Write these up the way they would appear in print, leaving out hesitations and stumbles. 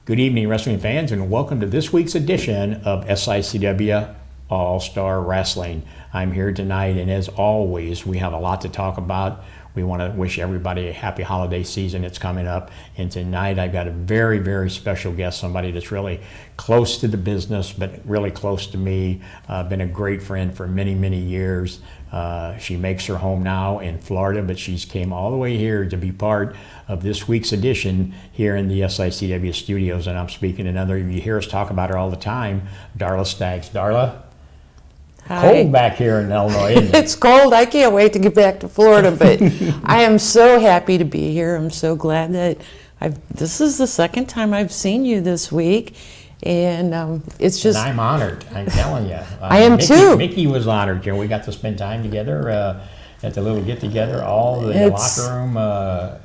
Good evening, wrestling fans, and welcome to this week's edition of SICW All-Star Wrestling. I'm here tonight, and as always, we have a lot to talk about. We want to wish everybody a happy holiday season. It's coming up, and tonight I've got a very, very special guest, somebody that's really close to the business, but really close to me. Been a great friend for many, many years. She makes her home now in Florida, but she's came all the way here to be part of this week's edition here in the SICW studios, and I'm speaking to another. You hear us talk about her all the time, Darla Staggs. Darla? Hi. Cold back here in Illinois, isn't it? It's cold. I can't wait to get back to Florida, but I am so happy to be here. I'm so glad that this is the second time I've seen you this week, and it's just... And I'm honored, I'm telling you. I am too. Mickey was honored. We got to spend time together at the little get-together. All the locker room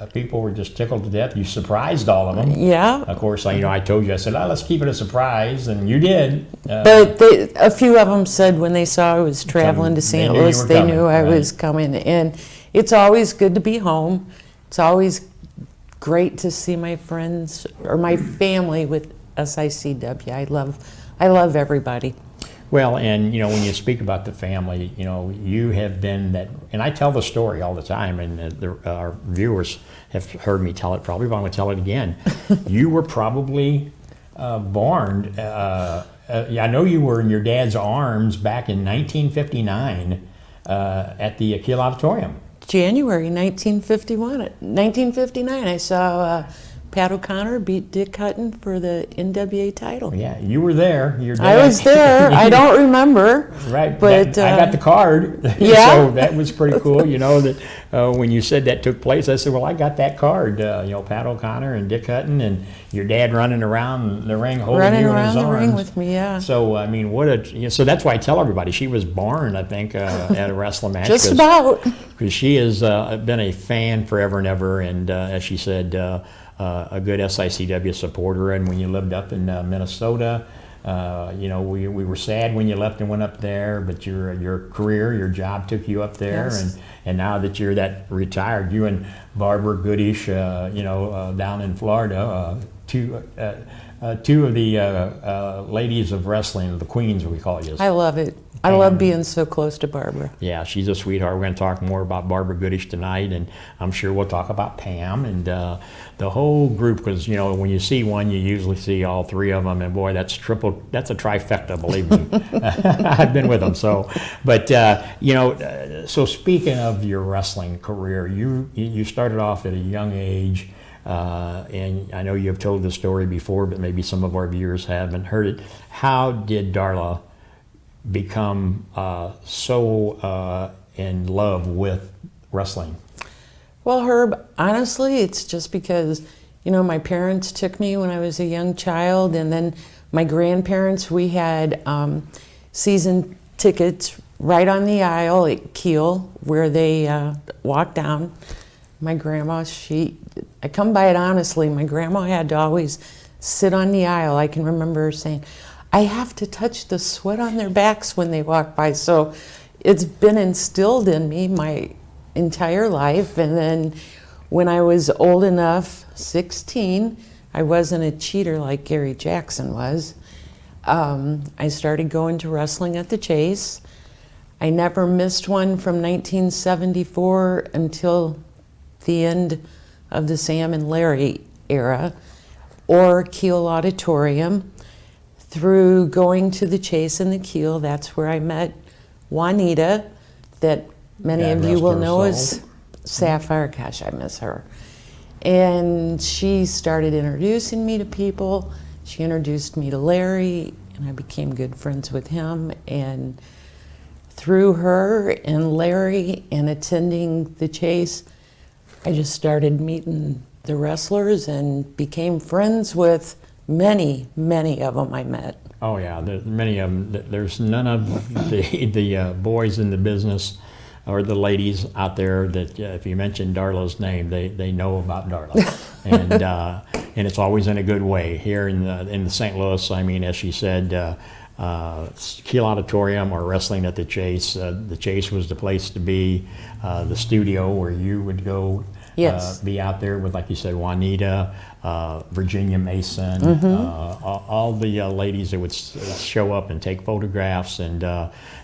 people were just tickled to death. You surprised all of them. Yeah. Of course, I told you, I said, let's keep it a surprise, and you did. But a few of them said when they saw I was traveling to St. Louis, they knew I was coming. And it's always good to be home. It's always great to see my friends or my family with SICW. I love everybody. Well, and when you speak about the family, you have been that, and I tell the story all the time, and our viewers have heard me tell it probably, but I'm going to tell it again. You were probably born, I know you were in your dad's arms back in 1959 at the Kiel Auditorium. January 1959, I saw Pat O'Connor beat Dick Hutton for the NWA title. Yeah, you were there. I was there. I don't remember. Right, but I got the card. Yeah. So that was pretty cool. That when you said that took place, I said, well, I got that card. Pat O'Connor and Dick Hutton and your dad running around the ring holding you in his arms. Running around the ring with me, yeah. So, so that's why I tell everybody, she was born, I think, at a wrestling match. Just about. Because she has been a fan forever and ever, and as she said, a good SICW supporter. And when you lived up in Minnesota, we were sad when you left and went up there, but your career, your job took you up there. Yes. And now that you're retired, you and Barbara Goodish, down in Florida, two of the ladies of wrestling, the queens, we call you. I love it. I love being so close to Barbara. Yeah, she's a sweetheart. We're going to talk more about Barbara Goodish tonight, and I'm sure we'll talk about Pam and the whole group, because when you see one, you usually see all three of them, and boy, that's a trifecta, believe me. I've been with them, so. But so speaking of your wrestling career, you started off at a young age. And I know you have told the story before, but maybe some of our viewers haven't heard it. How did Darla become so in love with wrestling? Well, Herb, honestly, it's just because, my parents took me when I was a young child, and then my grandparents, we had season tickets right on the aisle at Kiel where they walked down. My grandma, I come by it honestly, my grandma had to always sit on the aisle. I can remember her saying, I have to touch the sweat on their backs when they walk by. So it's been instilled in me my entire life. And then when I was old enough, 16, I wasn't a cheater like Gary Jackson was. I started going to wrestling at the Chase. I never missed one from 1974 until the end of the Sam and Larry era, or Kiel Auditorium. Through going to the Chase and the Kiel, that's where I met Juanita, that many of you will know as Sapphire. Gosh, I miss her. And she started introducing me to people. She introduced me to Larry, and I became good friends with him. And through her and Larry and attending the Chase, I just started meeting the wrestlers and became friends with many, many of them I met. Oh yeah, many of them. There's none of the boys in the business or the ladies out there that if you mention Darla's name, they know about Darla, and it's always in a good way. Here in the St. Louis, as she said, Kiel Auditorium or wrestling at the Chase. The Chase was the place to be, the studio where you would go Yes. be out there with, like you said, Juanita, Virginia Mason, all the ladies that would show up and take photographs. And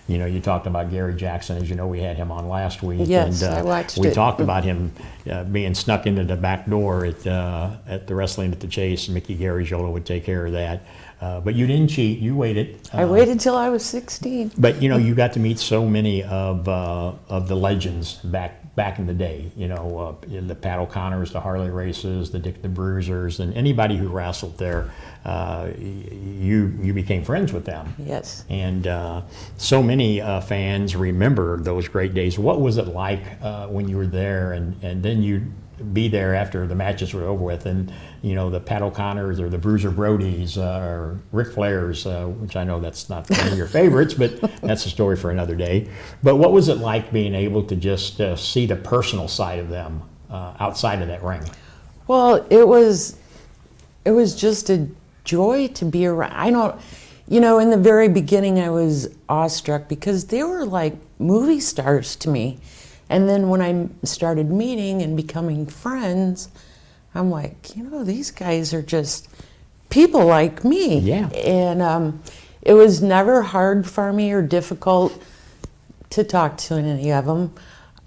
you know, you talked about Gary Jackson. As you know, we had him on last week. Yes, and I watched we it. talked about him being snuck into the back door at the Wrestling at the Chase. Mickey Garagiola would take care of that. But you didn't cheat. You waited. I waited till I was 16. But you know, you got to meet so many of the legends back in the day. You know, the Pat O'Connors, the Harley Races, the Dick the Bruisers, and anybody who wrestled there. You became friends with them. Yes. And so many fans remember those great days. What was it like when you were there, and then you'd be there after the matches were over with, and you know, the Pat O'Connors or the Bruiser Brodies or Ric Flairs, which I know that's not one of your favorites, but that's a story for another day. But what was it like being able to just see the personal side of them outside of that ring? Well, it was just a joy to be around. I don't, you know, in the very beginning I was awestruck because they were like movie stars to me. And then when I started meeting and becoming friends, I'm like, you know, these guys are just people like me. Yeah. And it was never hard for me or difficult to talk to any of them.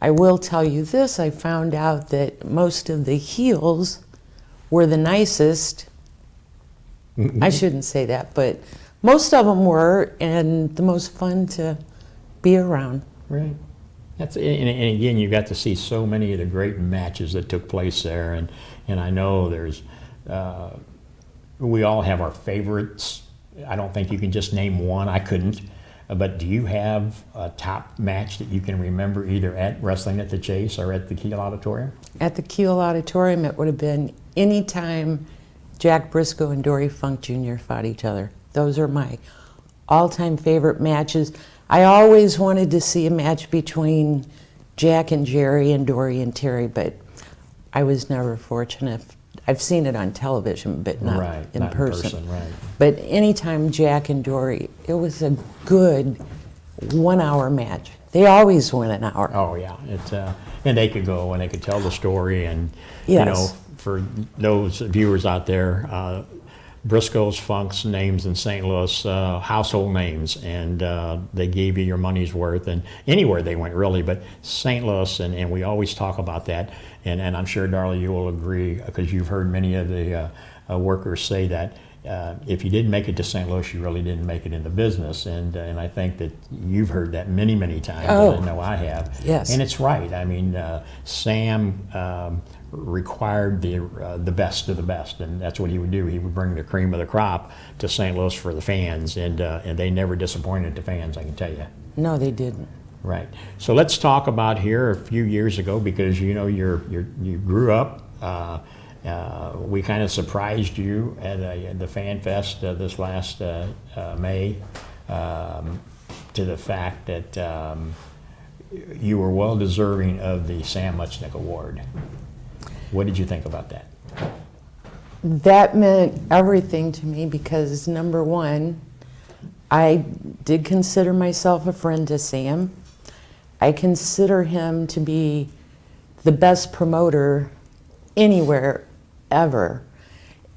I will tell you this, I found out that most of the heels were the nicest. I shouldn't say that, but most of them were, and the most fun to be around. Right. And again, you got to see so many of the great matches that took place there, and I know there's, we all have our favorites. I don't think you can just name one. I couldn't. But do you have a top match that you can remember either at Wrestling at the Chase or at the Kiel Auditorium? At the Kiel Auditorium, it would have been any time Jack Briscoe and Dory Funk Jr. fought each other. Those are my all-time favorite matches. I always wanted to see a match between Jack and Jerry and Dory and Terry, but I was never fortunate. I've seen it on television, but not in person. Right. But anytime Jack and Dory, it was a good 1 hour match. They always win an hour. Oh yeah, it's and they could go and they could tell the story, and Yes. you know, for those viewers out there, Briscoe's, Funk's names in St. Louis, household names, and they gave you your money's worth, and anywhere they went really, but St. Louis, and we always talk about that, and I'm sure, Darla, you will agree, because you've heard many of the workers say that if you didn't make it to St. Louis, you really didn't make it in the business, and I think that you've heard that many, many times, Oh. and I know I have. Yes. And it's right. I mean, Sam required the best of the best, and that's what he would do. He would bring the cream of the crop to St. Louis for the fans, and they never disappointed the fans, I can tell you. No, they didn't. Right. So let's talk about here a few years ago, because you know you grew up. We kind of surprised you at the FanFest this last May to the fact that you were well deserving of the Sam Muchnick Award. What did you think about that? That meant everything to me because, number one, I did consider myself a friend to Sam. I consider him to be the best promoter anywhere, ever.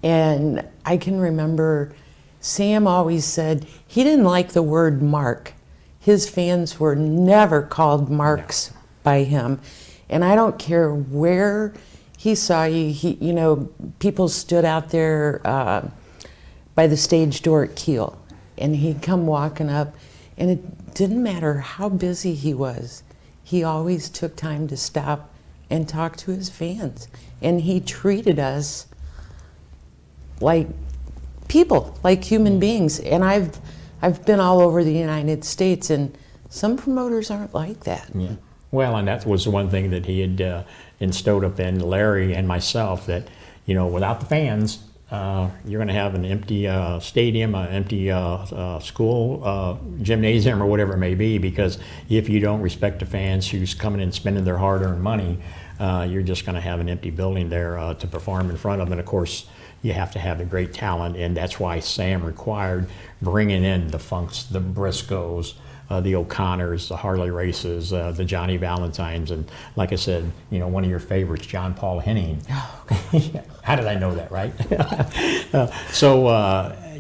And I can remember Sam always said he didn't like the word Mark. His fans were never called Marks by him. And I don't care where he saw you, you know, people stood out there by the stage door at Kiel, and he'd come walking up, and it didn't matter how busy he was. He always took time to stop and talk to his fans, and he treated us like people, like human beings. And I've been all over the United States, and some promoters aren't like that. Yeah. Well, and that was the one thing that he had instilled up in Larry and myself, that, you know, without the fans, you're going to have an empty stadium, an empty school, gymnasium, or whatever it may be, because if you don't respect the fans who's coming and spending their hard-earned money, you're just going to have an empty building there to perform in front of. And of course, you have to have the great talent, and that's why Sam required bringing in the Funks, the Briscoes, the O'Connors, the Harley races, the Johnny Valentines, and like I said, one of your favorites, John Paul Henning. Oh, How did I know that, right?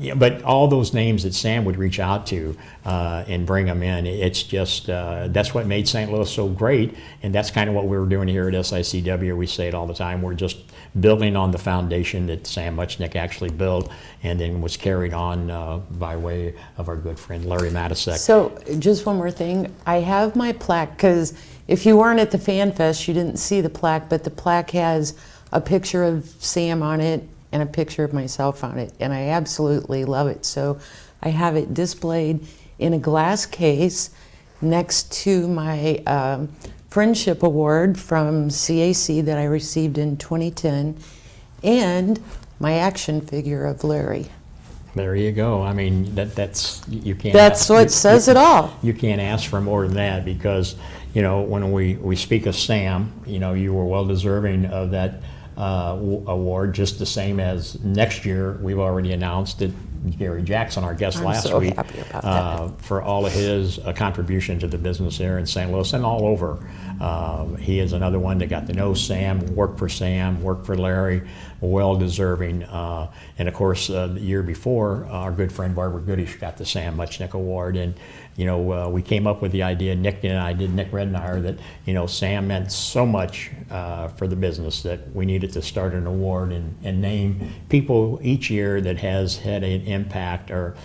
Yeah, but all those names that Sam would reach out to and bring them in, it's just, that's what made St. Louis so great, and that's kind of what we were doing here at SICW. We say it all the time. We're just building on the foundation that Sam Muchnick actually built and then was carried on by way of our good friend Larry Matisek. So just one more thing. I have my plaque, because if you weren't at the FanFest, you didn't see the plaque, but the plaque has a picture of Sam on it and a picture of myself on it, and I absolutely love it. So I have it displayed in a glass case next to my Friendship Award from CAC that I received in 2010, and my action figure of Larry. There you go. I mean, that's you can't. That's what says it all. You can't ask for more than that, because when we speak of Sam, you were well deserving of that award, just the same as next year we've already announced that Gary Jackson, our guest last so week, happy about that. for all of his contribution to the business there in St. Louis and all over. He is another one that got to know Sam, worked for Sam, worked for Larry, well deserving. And of course, the year before, our good friend Barbara Goodish got the Sam Muchnick Award. And we came up with the idea, Nick and I did, Nick Rednauer, that Sam meant so much for the business that we needed to start an award and name people each year that has had an impact or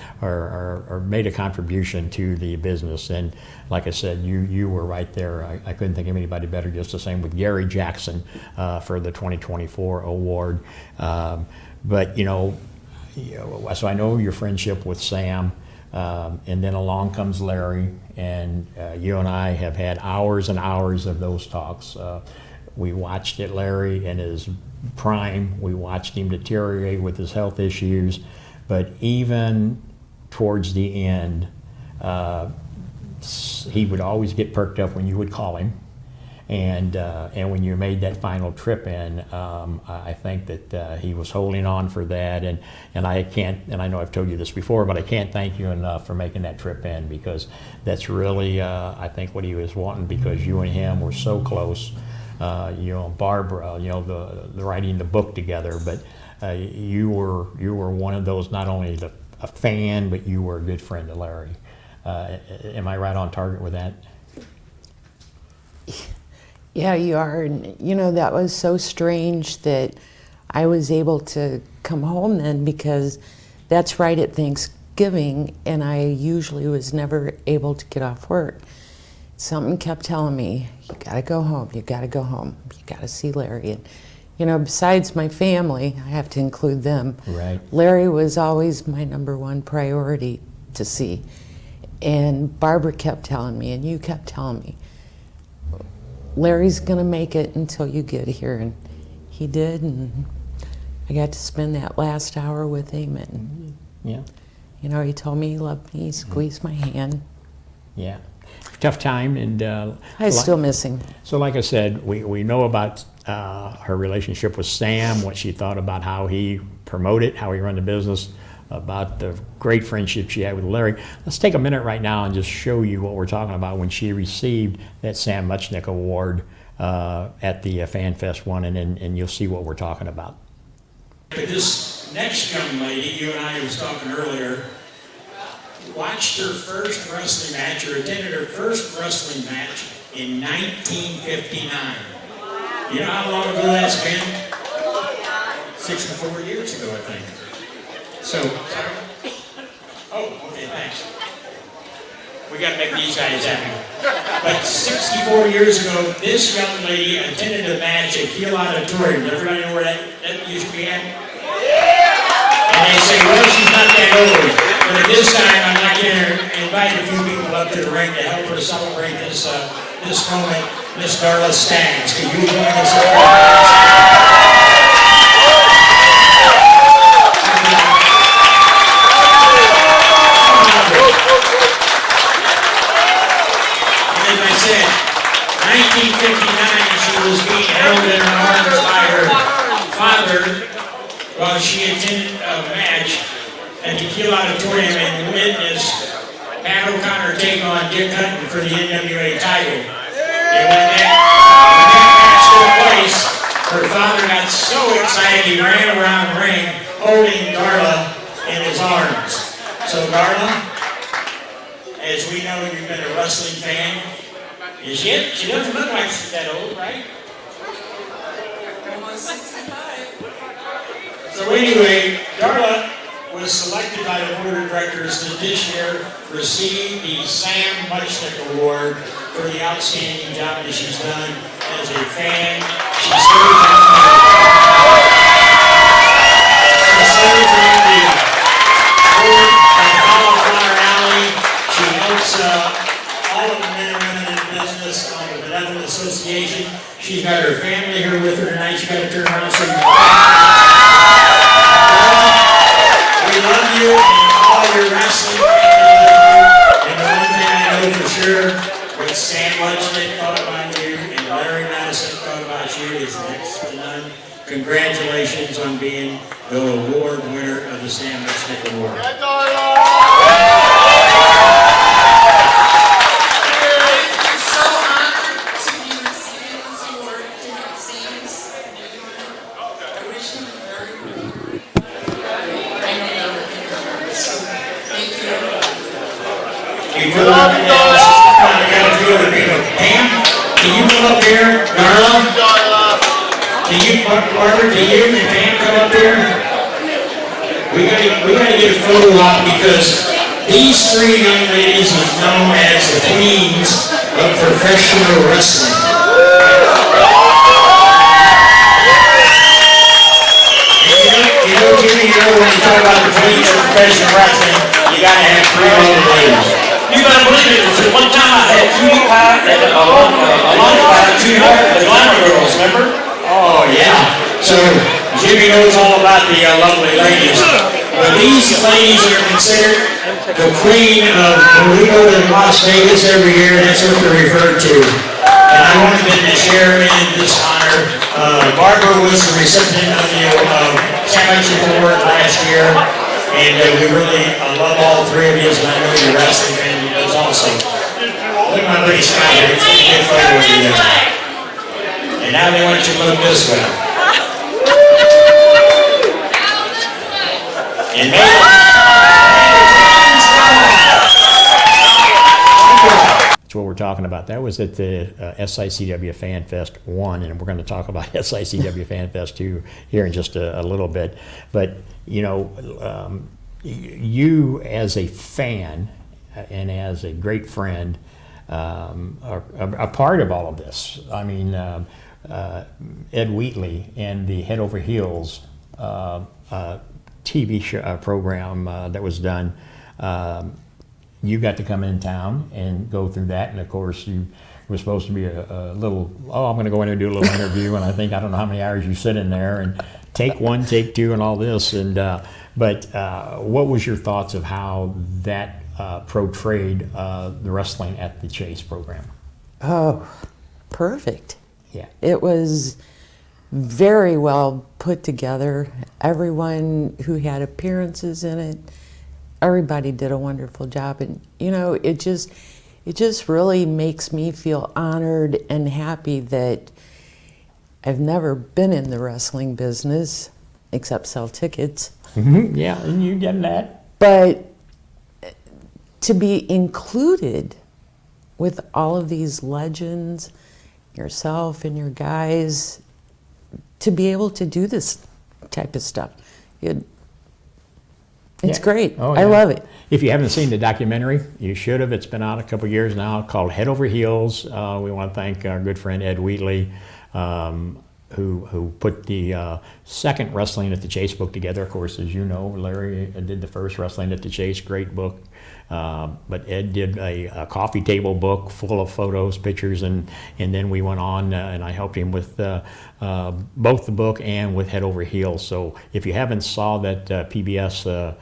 made a contribution to the business. And like I said, you were right there. I couldn't think of anybody better. Just the same with Gary Jackson for the 2024 award. But so I know your friendship with Sam. And then along comes Larry, and you and I have had hours and hours of those talks. We watched it, Larry in his prime. We watched him deteriorate with his health issues, but even towards the end, he would always get perked up when you would call him. And when you made that final trip in, I think that he was holding on for that, and I can't, and I know I've told you this before, but I can't thank you enough for making that trip in, because that's really I think what he was wanting, because you and him were so close. Barbara, the writing the book together, but you were one of those, not only a fan, but you were a good friend to Larry. Am I right on target with that? Yeah, you are. And that was so strange that I was able to come home then, because that's right at Thanksgiving, and I usually was never able to get off work. Something kept telling me, you gotta go home, you gotta go home, you gotta see Larry. And besides my family, I have to include them. Right. Larry was always my #1 priority to see. And Barbara kept telling me, and you kept telling me, Larry's gonna make it until you get here, and he did, and I got to spend that last hour with him, and yeah, he told me he loved me, he squeezed my hand. Yeah, tough time, and I still miss him. So like I said, we know about her relationship with Sam, what she thought about how he promoted, how he ran the business, about the great friendship she had with Larry. Let's take a minute right now and just show you what we're talking about when she received that Sam Muchnick Award at the FanFest one, and you'll see what we're talking about. But this next young lady, you and I was talking earlier, watched her first wrestling match, or attended her first wrestling match in 1959. You know how long ago that's been? 64 years ago, I think. So, sorry? Oh, okay, thanks. We got to make these guys happy. But 64 years ago, this young lady attended a match at Kiel Auditorium. Does everybody know where that used to be at? And they say, well, she's not that old. But at this time, I'd like to invite a few people up to the ring to help her celebrate this moment. Miss Darla Staggs, can you join us up? As I said, 1959, she was being held in her arms by her father while she attended a match at the Kiel Auditorium and witnessed Pat O'Connor take take on Dick Hutton for the NWA title. And when that match took place, her father got so excited he ran around the ring holding Darla in his arms. So Darla, as we know, you've been a wrestling fan. Is she doesn't look like she's that old, right? So anyway, Darla was selected by the board of directors to this year receive the Sam Muchnick Award for the outstanding job that she's done as a fan. She serves on the board of Cauliflower Alley. She helps all of the men and women in business on the Benevolent Association. She's got her family here with her tonight. She got to turn around so you we love you and all your wrestling family. And the one thing I know for sure, what Sam Muchnick thought about you and Larry Madison thought about you is next to none. Congratulations on being the award winner of the Sam Muchnick Award. I got a few other people. Pam, can you come up here? Darla? Can you, Barbara, can you and Pam come up here? We gotta get a photo op because these three young ladies are known as the queens of professional wrestling. You know, Jimmy, when you talk about the queens of professional wrestling, you gotta have three young ladies. You better believe it, because at one time I had Cutie Pie and a launch pie, Cutie Pie, the Glamour Girls, remember? Oh, yeah. So, Jimmy knows all about the lovely ladies. But these ladies are considered the queen of Burrito in Las Vegas every year, and that's what they're referred to. And I wanted them to share in this honor. Barbara was the recipient of the Sam Muchnick Award last year. And we really love all three of you, and I know your wrestling family does also. Look at my buddy Scott here. It's a good photo of you there. And now they want you to look this way. And That's what we're talking about. That was at the SICW FanFest 1, and we're going to talk about SICW FanFest 2 here in just a little bit. But, you know, you as a fan and as a great friend are a part of all of this. I mean, Ed Wheatley and the Head Over Heels TV show, program that was done, you got to come in town and go through that, and of course you were supposed to be a little, I'm going to go in and do a little interview, and I don't know how many hours you sit in there and take one, take two, and all this. And but what was your thoughts of how that portrayed the wrestling at the Chase program? Oh, perfect. Yeah. It was very well put together. Everyone who had appearances in it, everybody did a wonderful job. And, you know, it just really makes me feel honored and happy that I've never been in the wrestling business except sell tickets. Mm-hmm. Yeah, and you done that. But to be included with all of these legends, yourself and your guys, to be able to do this type of stuff, it's great. Oh, yeah. I love it. If you haven't seen the documentary, you should have. It's been out a couple years now, called Head Over Heels. We want to thank our good friend Ed Wheatley, who put the second Wrestling at the Chase book together. Of course, as you know, Larry did the first Wrestling at the Chase, great book. But Ed did a coffee table book full of photos, pictures, and then we went on and I helped him with both the book and with Head Over Heels. So if you haven't saw that PBS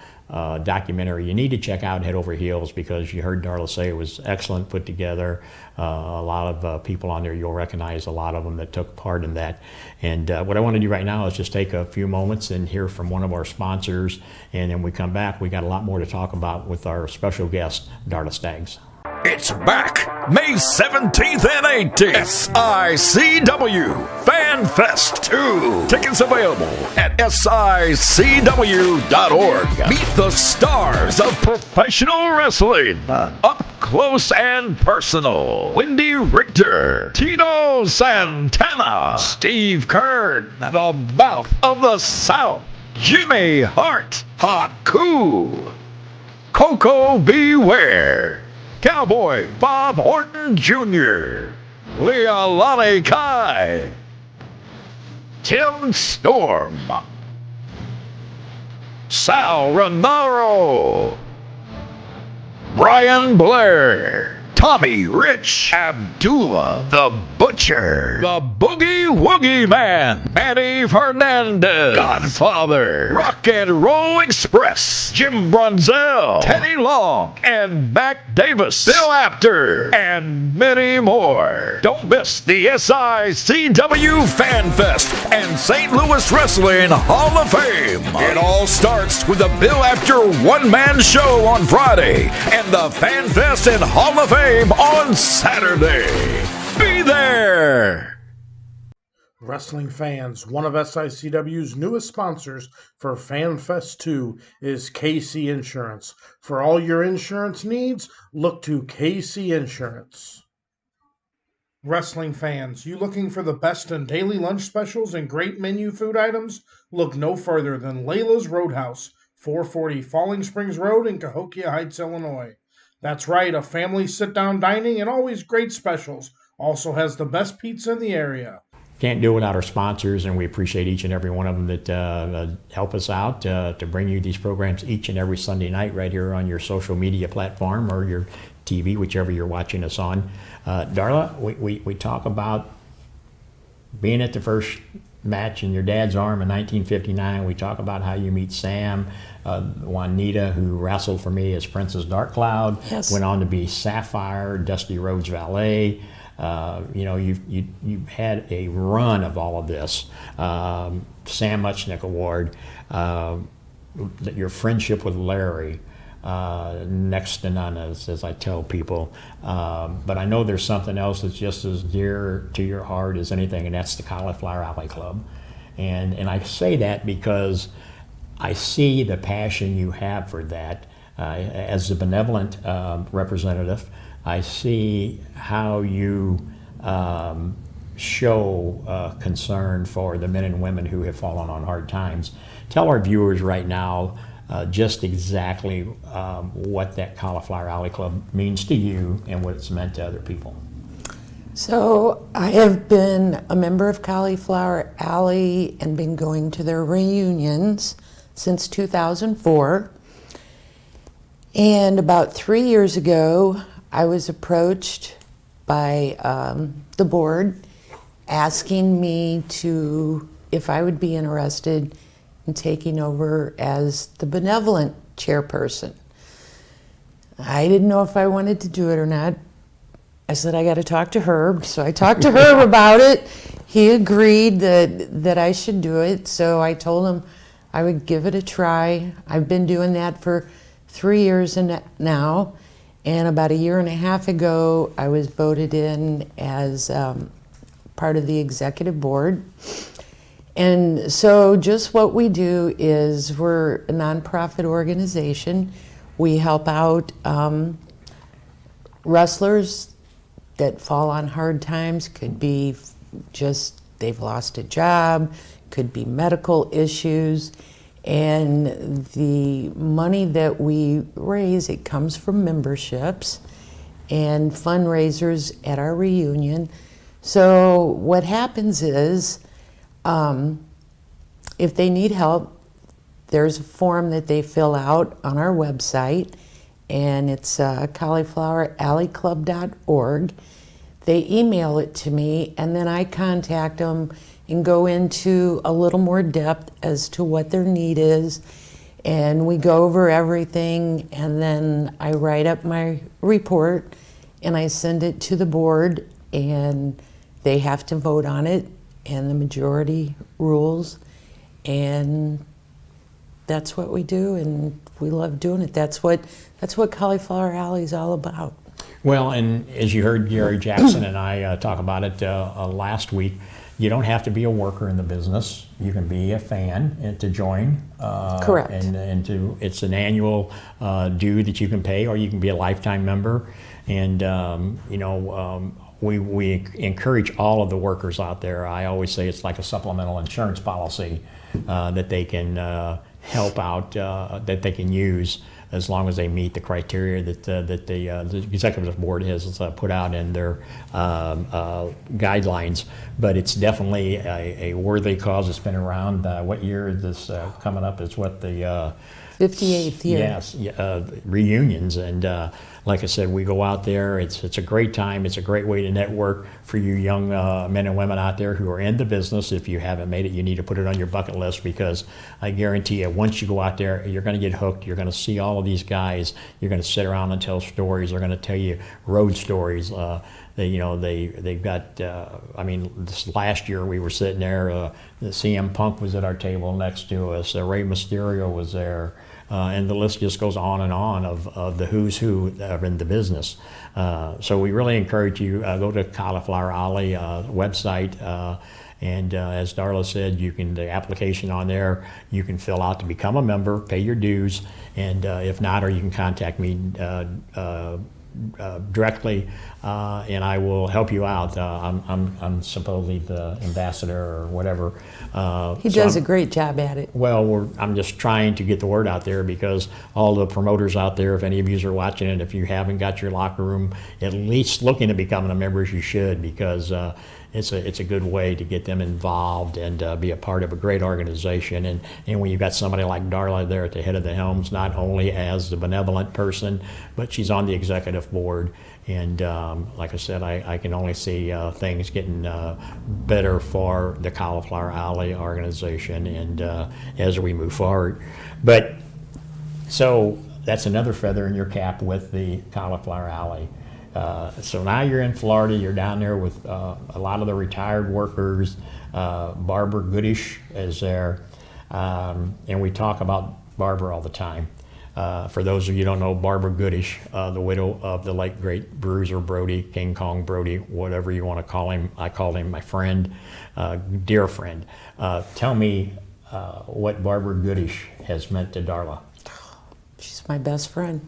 documentary, you need to check out Head Over Heels, because you heard Darla say it was excellent put together. A lot of people on there, you'll recognize a lot of them that took part in that. And what I want to do right now is just take a few moments and hear from one of our sponsors, and then we come back. We got a lot more to talk about with our special guest, Darla Staggs. It's back May 17th and 18th. SICW FanFest 2. Tickets available at SICW.org. Meet the stars of professional wrestling. Up close and personal. Wendy Richter, Tito Santana, Steve Kern, the Mouth of the South, Jimmy Hart, Haku, Coco Beware, Cowboy Bob Orton Jr., Leilani Kai, Tim Storm, Sal Renaro, Brian Blair, Tommy Rich, Abdullah the Butcher, the Boogie Woogie Man, Manny Fernandez, Godfather, Rock and Roll Express, Jim Brunzell, Teddy Long, and Mac Davis, Bill Apter, and many more. Don't miss the SICW FanFest and St. Louis Wrestling Hall of Fame. It all starts with the Bill Apter one-man show on Friday and the FanFest and Hall of Fame on Saturday. Be there! Wrestling fans, one of SICW's newest sponsors for FanFest 2 is KC Insurance. For all your insurance needs, look to KC Insurance. Wrestling fans, you looking for the best in daily lunch specials and great menu food items? Look no further than Layla's Roadhouse, 440 Falling Springs Road in Cahokia Heights, Illinois. That's right, a family sit-down dining and always great specials. Also has the best pizza in the area. Can't do it without our sponsors, and we appreciate each and every one of them that help us out to bring you these programs each and every Sunday night right here on your social media platform or your TV, whichever you're watching us on. Darla, we talk about being at the first match in your dad's arm in 1959. We talk about how you meet Sam, Juanita, who wrestled for me as Princess Dark Cloud, Yes. went on to be Sapphire, Dusty Rhodes' valet. You've had a run of all of this. Sam Muchnick Award, your friendship with Larry, next to none, as I tell people. But I know there's something else that's just as dear to your heart as anything, and that's the Cauliflower Alley Club. And I say that because I see the passion you have for that. As a benevolent representative, I see how you show concern for the men and women who have fallen on hard times. Tell our viewers right now just exactly what that Cauliflower Alley Club means to you and what it's meant to other people. So I have been a member of Cauliflower Alley and been going to their reunions since 2004. And about 3 years ago, I was approached by the board asking me if I would be interested in taking over as the benevolent chairperson. I didn't know if I wanted to do it or not. I said, I got to talk to Herb. So I talked to Herb about it. He agreed that I should do it. So I told him I would give it a try. I've been doing that for 3 years now. And about a year and a half ago, I was voted in as part of the executive board. And so just what we do is we're a nonprofit organization. We help out wrestlers that fall on hard times. Could be just they've lost a job, could be medical issues. And the money that we raise, it comes from memberships and fundraisers at our reunion. So what happens is, if they need help, there's a form that they fill out on our website, and it's caulifloweralleyclub.org. They email it to me, and then I contact them and go into a little more depth as to what their need is. And we go over everything, and then I write up my report, and I send it to the board, and they have to vote on it, and the majority rules. And that's what we do, and we love doing it. That's what Cauliflower Alley is all about. Well, and as you heard Gary Jackson and I talk about it last week, you don't have to be a worker in the business. You can be a fan and to join. Correct. It's an annual due that you can pay, or you can be a lifetime member. And we encourage all of the workers out there. I always say it's like a supplemental insurance policy that they can help out, that they can use, as long as they meet the criteria that the executive board has put out in their guidelines. But it's definitely a worthy cause. It's been around. What year is this coming up? Is what the 58th year. Yes, reunions. And like I said, we go out there. It's a great time. It's a great way to network for you young men and women out there who are in the business. If you haven't made it, you need to put it on your bucket list, because I guarantee you, once you go out there, you're going to get hooked. You're going to see all of these guys. You're going to sit around and tell stories. They're going to tell you road stories. They've got. This last year we were sitting there. The CM Punk was at our table next to us. Rey Mysterio was there. And the list just goes on and on of the who's who that are in the business. So we really encourage you, go to Cauliflower Alley website, and as Darla said, the application on there, you can fill out to become a member, pay your dues, and if not, or you can contact me directly, and I will help you out. I'm supposedly the ambassador or whatever. He does a great job at it. Well, I'm just trying to get the word out there, because all the promoters out there, if any of you are watching it, if you haven't got your locker room at least looking at becoming a member, you should, because it's a good way to get them involved and be a part of a great organization. And when you've got somebody like Darla there at the head of the helms, not only as the benevolent person, but she's on the executive board. And like I said, I can only see things getting better for the Cauliflower Alley organization, and as we move forward. But so that's another feather in your cap with the Cauliflower Alley. So now you're in Florida. You're down there with a lot of the retired workers. Barbara Goodish is there, and we talk about Barbara all the time. For those of you who don't know, Barbara Goodish, the widow of the late great Bruiser Brody, King Kong Brody, whatever you want to call him. I called him my friend, dear friend. Tell me what Barbara Goodish has meant to Darla. She's my best friend.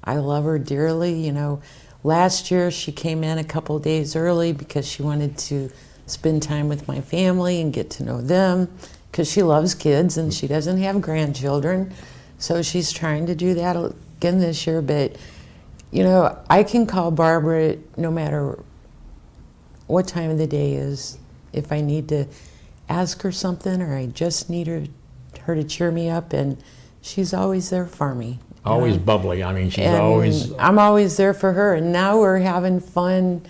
I love her dearly. Last year she came in a couple of days early because she wanted to spend time with my family and get to know them, because she loves kids and she doesn't have grandchildren. So she's trying to do that again this year. But, I can call Barbara no matter what time of the day is. If I need to ask her something, or I just need her to cheer me up, and she's always there for me. Always bubbly. She's always... I'm always there for her. And now we're having fun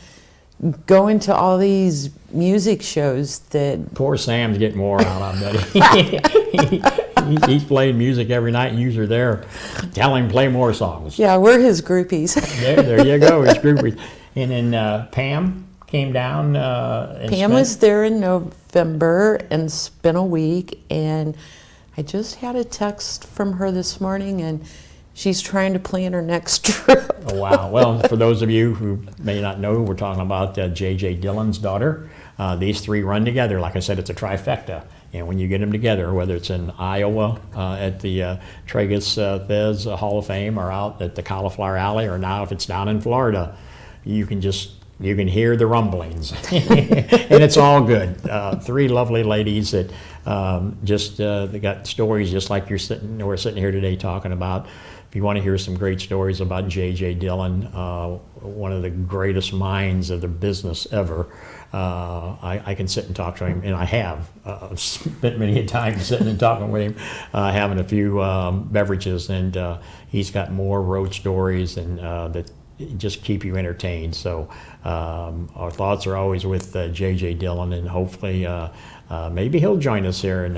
going to all these music shows that... Poor Sam's getting more out of it. He's playing music every night, and you're there. Tell him play more songs. Yeah, we're his groupies. there you go, his groupies. And then Pam came down. Pam was there in November and spent a week, and I just had a text from her this morning, and she's trying to plan her next trip. Oh, wow. Well, for those of you who may not know, we're talking about J.J. Dillon's daughter. These three run together. Like I said, it's a trifecta. And when you get them together, whether it's in Iowa at the Tragus Fez Hall of Fame, or out at the Cauliflower Alley, or now if it's down in Florida, you can hear the rumblings. And it's all good. Three lovely ladies that they got stories just like we're sitting here today talking about. If you want to hear some great stories about J.J. Dillon, one of the greatest minds of the business ever, I can sit and talk to him, and I have spent many a time sitting and talking with him, having a few beverages, and he's got more road stories and that just keep you entertained. So our thoughts are always with J.J. Dillon, and hopefully maybe he'll join us here in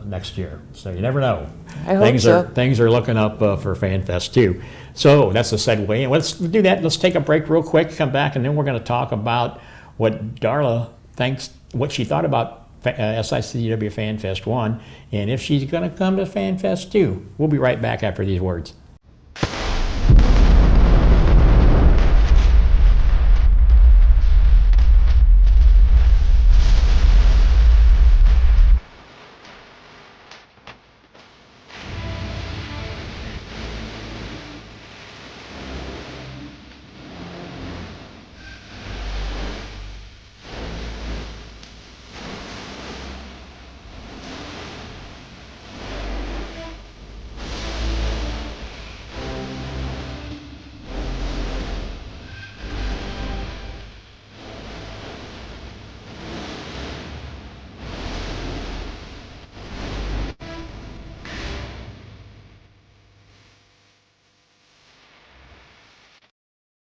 next year. So you never know. I hope so. Things are looking up for FanFest too. So that's a segue. And let's do that. Let's take a break real quick, come back, and then we're going to talk about what Darla thinks, what she thought about SICW FanFest 1, and if she's going to come to FanFest 2. We'll be right back after these words.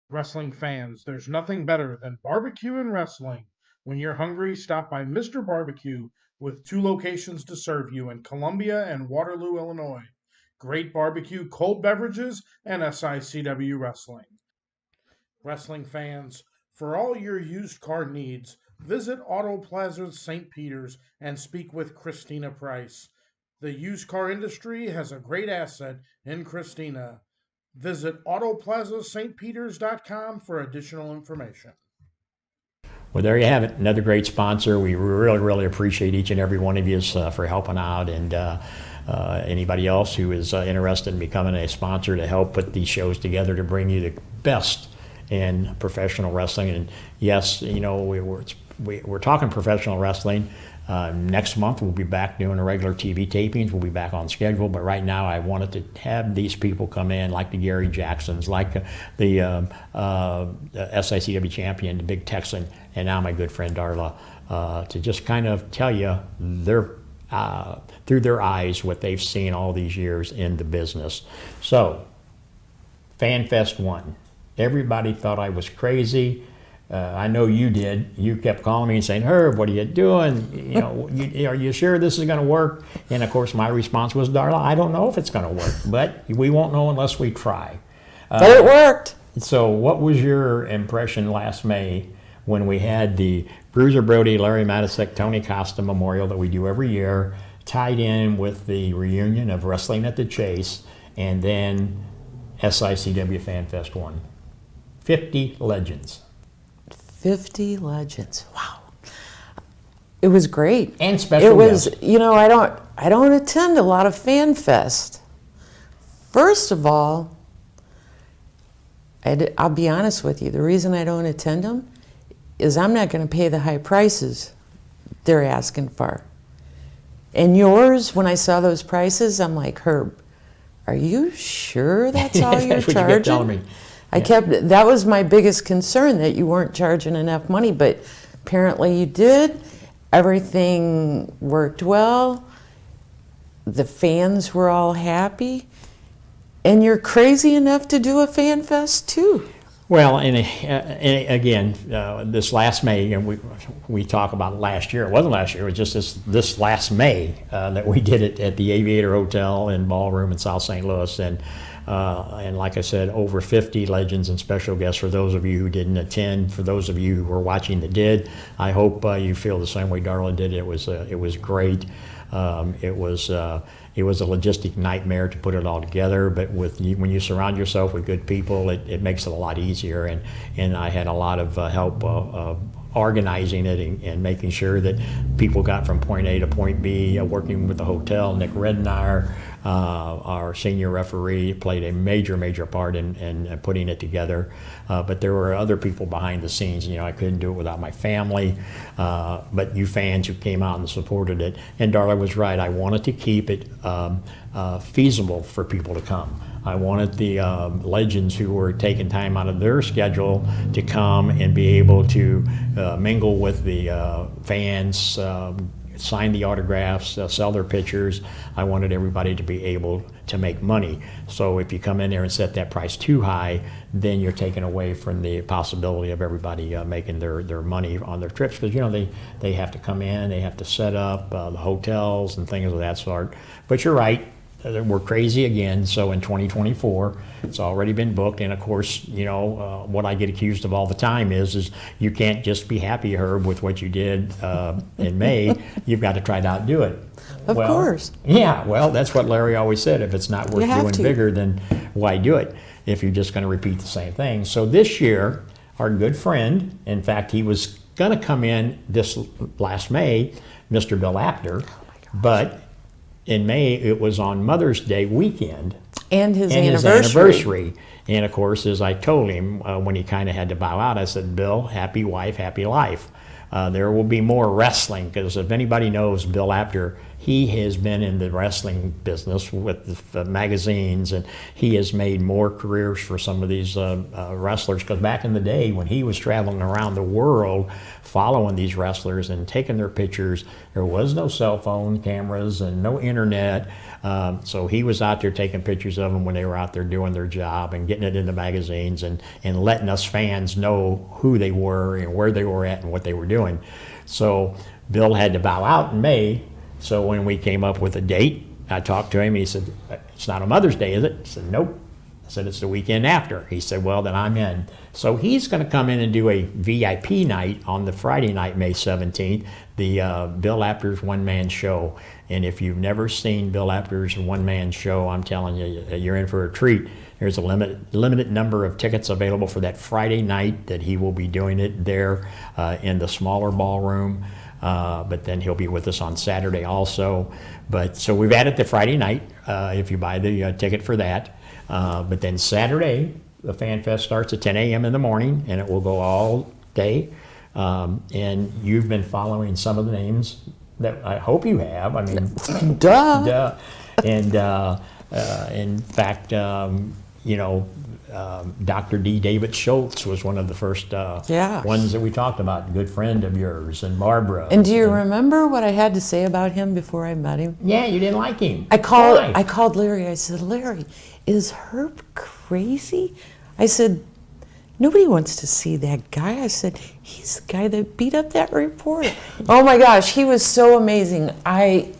Wrestling fans, there's nothing better than barbecue and wrestling. When you're hungry, stop by Mr. Barbecue with 2 locations to serve you in Columbia and Waterloo, Illinois. Great barbecue, cold beverages, and SICW wrestling. Wrestling fans, for all your used car needs, visit Auto Plaza St. Peter's and speak with Christina Price. The used car industry has a great asset in Christina. Visit autoplazastpeters.com for additional information. Well, there you have it. Another great sponsor. We really, really appreciate each and every one of you for helping out, and anybody else who is interested in becoming a sponsor to help put these shows together to bring you the best in professional wrestling. And yes, you know, we're talking professional wrestling. Next month we'll be back doing the regular TV tapings. We'll be back on schedule. But right now I wanted to have these people come in, like the Gary Jacksons, like the SICW champion, the Big Texan, and now my good friend Darla, to just kind of tell you through their eyes what they've seen all these years in the business. So, FanFest 1. Everybody thought I was crazy. I know you did. You kept calling me and saying, "Herb, what are you doing? You know, are you sure this is going to work?" And of course, my response was, "Darla, I don't know if it's going to work, but we won't know unless we try." But it worked. So, what was your impression last May when we had the Bruiser Brody, Larry Matisek, Tony Costa Memorial that we do every year, tied in with the reunion of Wrestling at the Chase, and then SICW FanFest 1? 50 legends. 50 legends. Wow. It was great. And special It was, guests. you know, I don't attend a lot of FanFest. First of all, I'll be honest with you, the reason I don't attend them is I'm not going to pay the high prices they're asking for. And yours, when I saw those prices, I'm like, Herb, are you sure that's all you're That's what charging? you kept telling me. That was my biggest concern, that you weren't charging enough money, but apparently you did. Everything worked well. The fans were all happy. And you're crazy enough to do a FanFest too. Well, and again, this last May, and we talk about last year. It wasn't last year. It was just this last May that we did it at the Aviator Hotel and Ballroom in South St. Louis, and like I said, over 50 legends and special guests. For those of you who didn't attend, for those of you who were watching that did, I hope you feel the same way Darla did. It was great. It was a logistic nightmare to put it all together, but when you surround yourself with good people, it makes it a lot easier. And I had a lot of help organizing it and making sure that people got from point A to point B, working with the hotel. Nick Rednar, our senior referee, played a major part in putting it together. But there were other people behind the scenes. You know, I couldn't do it without my family. But you fans who came out and supported it. And Darla was right. I wanted to keep it feasible for people to come. I wanted the legends who were taking time out of their schedule to come and be able to mingle with the fans, sign the autographs, sell their pictures. I wanted everybody to be able to make money. So if you come in there and set that price too high, then you're taking away from the possibility of everybody making their money on their trips, because you know they have to come in, they have to set up the hotels and things of that sort. But you're right. We're crazy again, so in 2024, it's already been booked. And of course, you know, what I get accused of all the time is you can't just be happy, Herb, with what you did in May. You've got to try to outdo it. Of course. Yeah, well, that's what Larry always said. If it's not worth doing to. bigger, then why do it if you're just going to repeat the same thing? So this year, our good friend, in fact, he was going to come in this last May, Mr. Bill Apter, but in May, it was on Mother's Day weekend. And his anniversary. And of course, as I told him when he kind of had to bow out, I said, Bill, happy wife, happy life. There will be more wrestling, because if anybody knows Bill Apter, he has been in the wrestling business with the magazines, and he has made more careers for some of these wrestlers, because back in the day when he was traveling around the world following these wrestlers and taking their pictures, there was no cell phone cameras and no internet. So he was out there taking pictures of them when they were out there doing their job and getting it in the magazines and letting us fans know who they were and where they were at and what they were doing. So Bill had to bow out in May. So when we came up with a date, I talked to him. He said, "It's not a Mother's Day, is it?" I said, "Nope." I said, "It's the weekend after." He said, "Well, then I'm in." So he's going to come in and do a VIP night on the Friday night, May 17th, the Bill Apter's one-man show. And if you've never seen Bill Apter's one-man show, I'm telling you, you're in for a treat. There's a limited number of tickets available for that Friday night that he will be doing it there in the smaller ballroom. But then he'll be with us on Saturday also. But so we've added the Friday night if you buy the ticket for that. But then Saturday, the FanFest starts at 10 a.m. in the morning, and it will go all day. And you've been following some of the names that I hope you have. I mean, Duh. And in fact, Dr. D. David Schultz was one of the first ones that we talked about, good friend of yours, and Barbara. And do you remember what I had to say about him before I met him? Yeah, you didn't like him. I Why? called Larry. I said, "Larry, is Herb crazy?" I said, "Nobody wants to see that guy." I said, "He's the guy that beat up that reporter." Oh my gosh, he was so amazing. I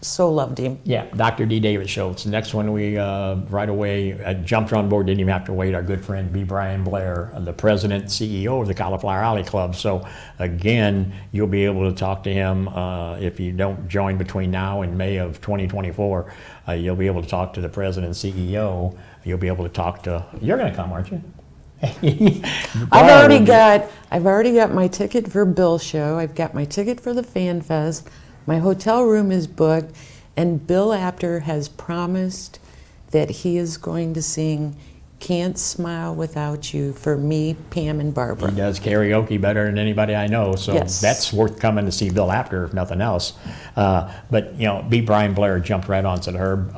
so loved him. Yeah, Dr. D. David Schultz. The next one we right away jumped on board, didn't even have to wait. Our good friend B. Brian Blair, the president, CEO of the Cauliflower Alley Club. So again, you'll be able to talk to him if you don't join between now and May of 2024. You'll be able to talk to the president, CEO. You'll be able to talk to. You're going to come, aren't you? I've already got my ticket for Bill's show. I've got my ticket for the FanFest. My hotel room is booked, and Bill Apter has promised that he is going to sing "Can't Smile Without You" for me, Pam, and Barbara. He does karaoke better than anybody I know, so Yes. that's worth coming to see Bill Apter, if nothing else. But B. Brian Blair jumped right on and said, "Herb,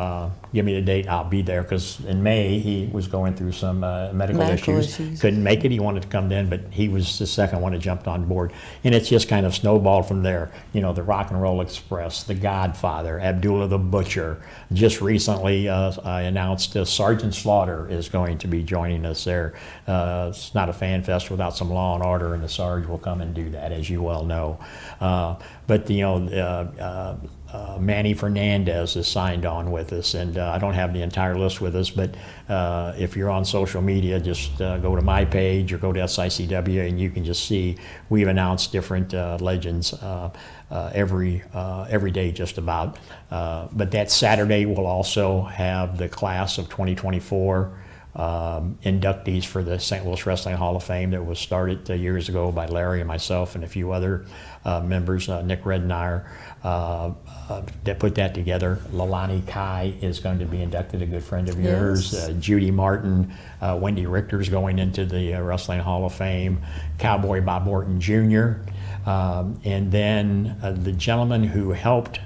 give me the date, I'll be there," because in May he was going through some medical issues. Couldn't make it. He wanted to come in, but he was the second one that jumped on board. And it's just kind of snowballed from there. The Rock and Roll Express, The Godfather, Abdullah the Butcher. Just recently I announced Sergeant Slaughter is going to be joining us there. It's not a FanFest without some law and order, and the Sarge will come and do that, as you well know. But Manny Fernandez is signed on with us, and I don't have the entire list with us, but if you're on social media, just go to my page or go to SICW, and you can just see we've announced different legends every day just about. But that Saturday we'll also have the class of 2024 inductees for the St. Louis Wrestling Hall of Fame that was started years ago by Larry and myself and a few other members, Nick Reddenauer, that put that together. Lalani Kai is going to be inducted, a good friend of yours. Yes. Judy Martin, Wendy Richter's going into the Wrestling Hall of Fame. Cowboy Bob Orton Jr., and then the gentleman who helped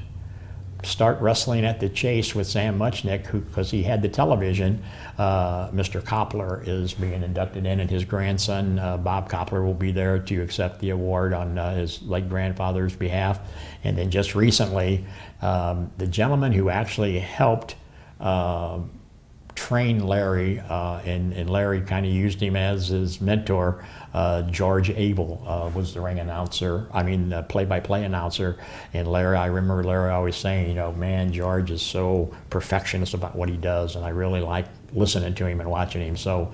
start wrestling at the Chase with Sam Muchnick, because he had the television, Mr. Koppler is being inducted in, and his grandson, Bob Koppler, will be there to accept the award on his late grandfather's behalf. And then just recently, the gentleman who actually helped train Larry, and Larry kind of used him as his mentor, George Abel was the ring announcer, play-by-play announcer. And Larry, I remember Larry always saying, man, George is so perfectionist about what he does, and I really like listening to him and watching him. So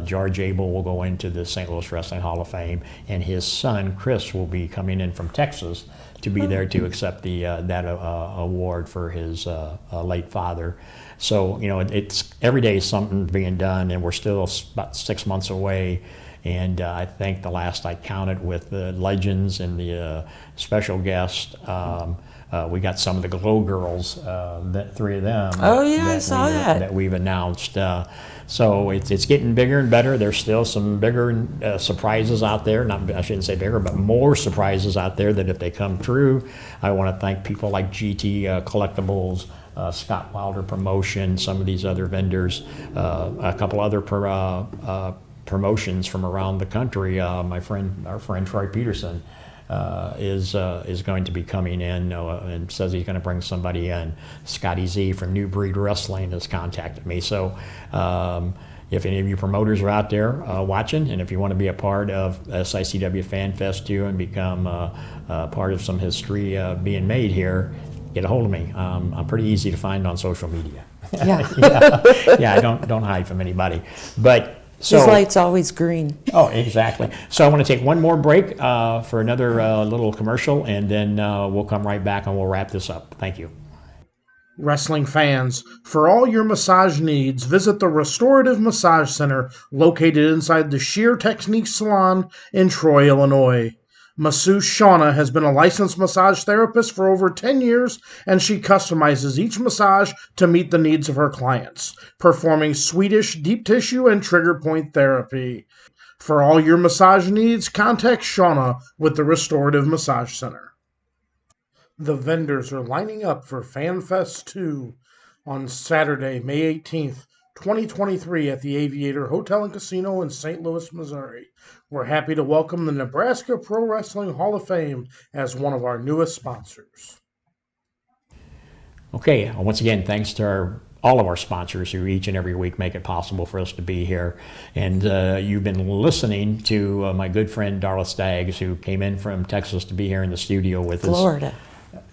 George Abel will go into the St. Louis Wrestling Hall of Fame, and his son, Chris, will be coming in from Texas to be there to accept that award for his late father. So, it's every day something being done, and we're still about 6 months away. And I think the last I counted with the legends and the special guest, we got some of the Glow Girls, that 3 of them. Oh, yeah, I saw that. That we've announced. So it's getting bigger and better. There's still some bigger surprises out there. I shouldn't say bigger, but more surprises out there that if they come true, I want to thank people like GT Collectibles, Scott Wilder Promotion, some of these other vendors, a couple other promotions from around the country. Our friend Troy Peterson is going to be coming in and says he's going to bring somebody in. Scotty Z from New Breed Wrestling has contacted me. So if any of you promoters are out there watching, and if you want to be a part of SICW FanFest too and become part of some history being made here, get a hold of me. I'm pretty easy to find on social media. Yeah. Yeah, I don't hide from anybody. But so, His light's always green. Oh, exactly. So I want to take one more break for another little commercial, and then we'll come right back and we'll wrap this up. Thank you. Wrestling fans, for all your massage needs, visit the Restorative Massage Center located inside the Sheer Techniques Salon in Troy, Illinois. Masseuse Shauna has been a licensed massage therapist for over 10 years, and she customizes each massage to meet the needs of her clients, performing Swedish deep tissue and trigger point therapy. For all your massage needs, contact Shauna with the Restorative Massage Center. The vendors are lining up for FanFest 2 on Saturday, May 18th, 2023 at the Aviator Hotel and Casino in St. Louis, Missouri. We're happy to welcome the Nebraska Pro Wrestling Hall of Fame as one of our newest sponsors. Okay, once again, thanks to all of our sponsors who each and every week make it possible for us to be here. And you've been listening to my good friend Darla Staggs, who came in from Texas to be here in the studio with us. Florida.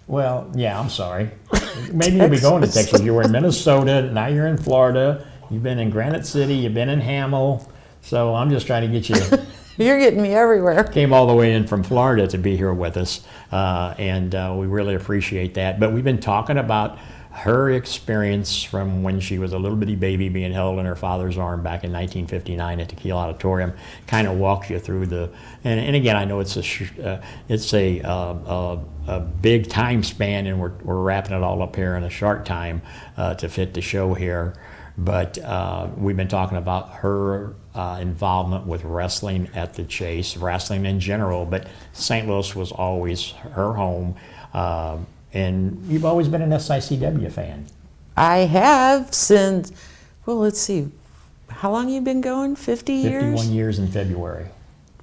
Well, yeah, I'm sorry. Maybe you'll be going to Texas. You were in Minnesota, now you're in Florida. You've been in Granite City, you've been in Hamill. So I'm just trying to get you. You're getting me everywhere. Came all the way in from Florida to be here with us, and we really appreciate that. But we've been talking about her experience from when she was a little bitty baby being held in her father's arm back in 1959 at Tequila Auditorium. Kind of walks you through the, and again, I know it's a big time span, and we're wrapping it all up here in a short time to fit the show here. But we've been talking about her involvement with wrestling at the Chase, wrestling in general, but St. Louis was always her home. And you've always been an SICW fan. I have since, well, let's see, how long you been going? 50 years? 51 years in February.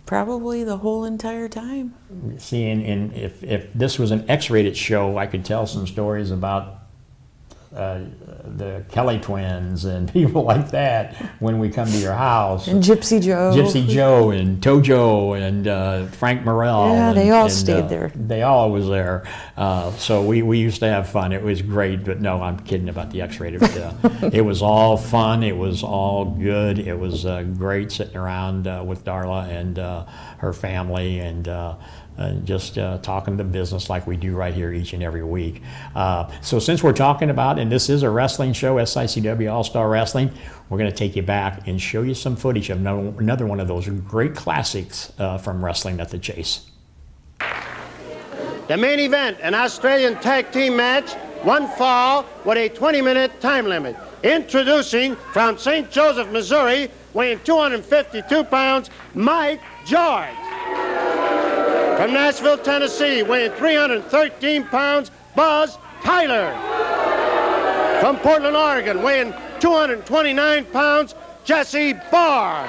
Probably the whole entire time. See, and if this was an X-rated show, I could tell some stories about the Kelly twins and people like that when we come to your house. And Gypsy Joe. Gypsy Joe and Tojo and Frank Morrell. Yeah, they all stayed there. They all was there. So we used to have fun. It was great, but no, I'm kidding about the X-rated. It was all fun. It was all good. It was great sitting around with Darla and her family and just talking the business like we do right here each and every week. So since we're talking about, and this is a wrestling show, SICW All-Star Wrestling, we're going to take you back and show you some footage of another one of those great classics from wrestling at the Chase. The main event, an Australian tag team match, one fall with a 20-minute time limit. Introducing from St. Joseph, Missouri, weighing 252 pounds, Mike George. From Nashville, Tennessee, weighing 313 pounds, Buzz Tyler. From Portland, Oregon, weighing 229 pounds, Jesse Barr.